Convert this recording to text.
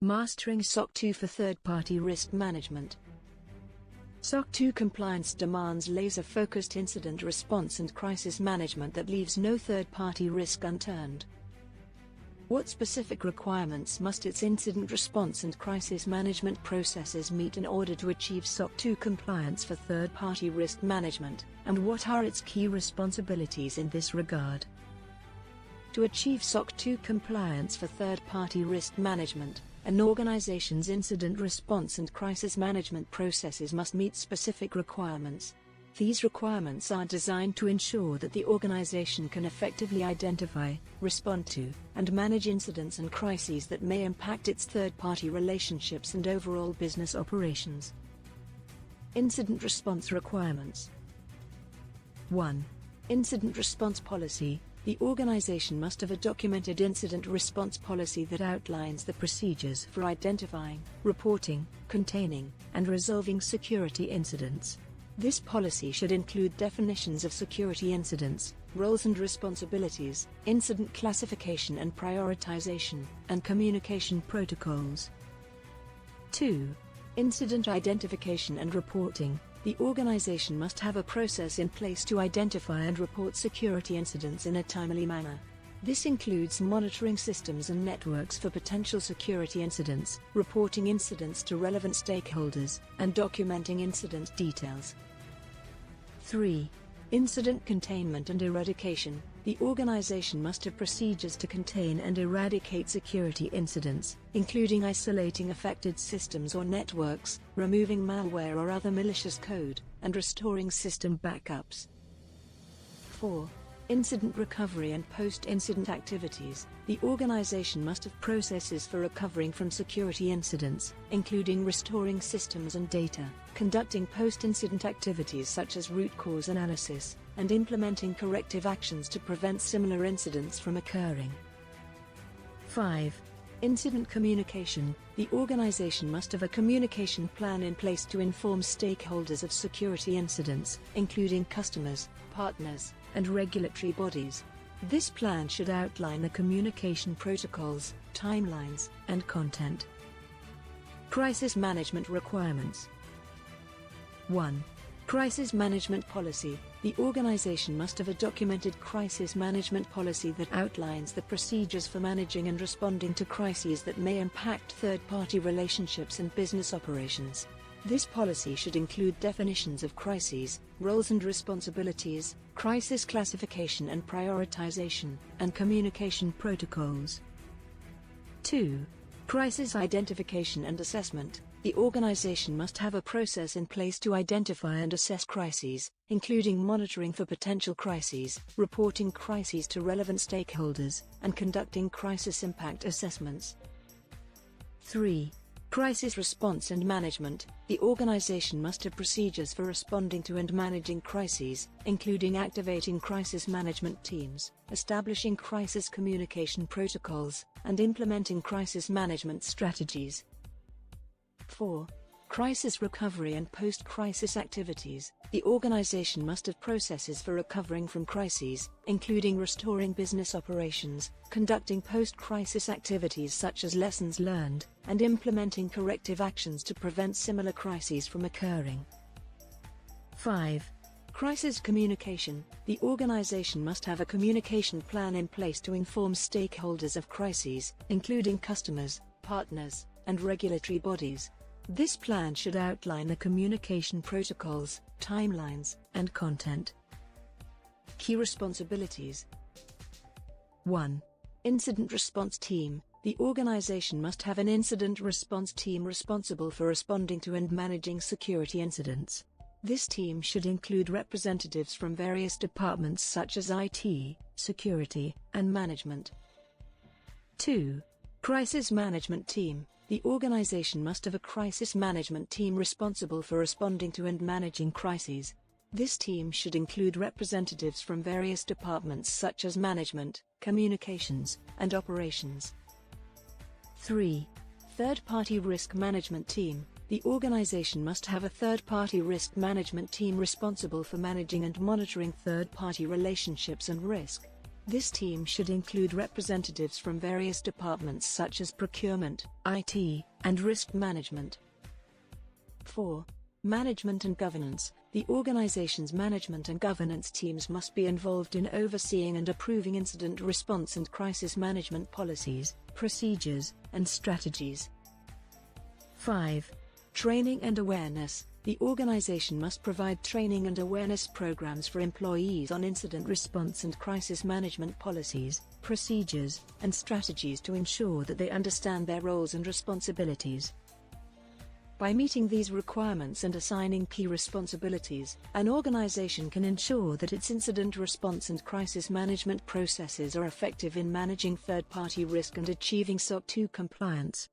Mastering SOC 2 for third-party risk management. SOC 2 compliance demands laser-focused incident response and crisis management that leaves no third-party risk unturned. What specific requirements must its incident response and crisis management processes meet in order to achieve SOC 2 compliance for third-party risk management, and what are its key responsibilities in this regard? To achieve SOC 2 compliance for third-party risk management, an organization's incident response and crisis management processes must meet specific requirements. These requirements are designed to ensure that the organization can effectively identify, respond to, and manage incidents and crises that may impact its third-party relationships and overall business operations. Incident response requirements. 1. Incident response policy. The organization must have a documented incident response policy that outlines the procedures for identifying, reporting, containing, and resolving security incidents. This policy should include definitions of security incidents, roles and responsibilities, incident classification and prioritization, and communication protocols. 2. Incident identification and reporting. The organization must have a process in place to identify and report security incidents in a timely manner. This includes monitoring systems and networks for potential security incidents, reporting incidents to relevant stakeholders, and documenting incident details. 3. Incident containment and eradication. The organization must have procedures to contain and eradicate security incidents, including isolating affected systems or networks, removing malware or other malicious code, and restoring system backups. 4. Incident recovery and post-incident activities. The organization must have processes for recovering from security incidents, including restoring systems and data, conducting post-incident activities such as root cause analysis, and implementing corrective actions to prevent similar incidents from occurring. 5. Incident communication. The organization must have a communication plan in place to inform stakeholders of security incidents, including customers, partners, and regulatory bodies. This plan should outline the communication protocols, timelines, and content. Crisis management requirements. 1. Crisis management policy. The organization must have a documented crisis management policy that outlines the procedures for managing and responding to crises that may impact third-party relationships and business operations. This policy should include definitions of crises, roles and responsibilities, crisis classification and prioritization, and communication protocols. 2. Crisis identification and assessment. The organization must have a process in place to identify and assess crises, including monitoring for potential crises, reporting crises to relevant stakeholders, and conducting crisis impact assessments. 3. Crisis response and management. The organization must have procedures for responding to and managing crises, including activating crisis management teams, establishing crisis communication protocols, and implementing crisis management strategies. 4. Crisis recovery and post-crisis activities. The organization must have processes for recovering from crises, including restoring business operations, conducting post-crisis activities such as lessons learned, and implementing corrective actions to prevent similar crises from occurring. 5. Crisis communication. The organization must have a communication plan in place to inform stakeholders of crises, including customers, partners, and regulatory bodies. This plan should outline the communication protocols, timelines, and content. Key responsibilities. 1. Incident response team. The organization must have an incident response team responsible for responding to and managing security incidents. This team should include representatives from various departments such as IT, security, and management. 2. Crisis management team. The organization must have a crisis management team responsible for responding to and managing crises. This team should include representatives from various departments such as management, communications, and operations. 3. Third-party risk management team. The organization must have a third-party risk management team responsible for managing and monitoring third-party relationships and risk. This team should include representatives from various departments such as procurement, IT, and risk management. 4. Management and governance. The organization's management and governance teams must be involved in overseeing and approving incident response and crisis management policies, procedures, and strategies. 5. Training and awareness. The organization must provide training and awareness programs for employees on incident response and crisis management policies, procedures, and strategies to ensure that they understand their roles and responsibilities. By meeting these requirements and assigning key responsibilities, an organization can ensure that its incident response and crisis management processes are effective in managing third-party risk and achieving SOC 2 compliance.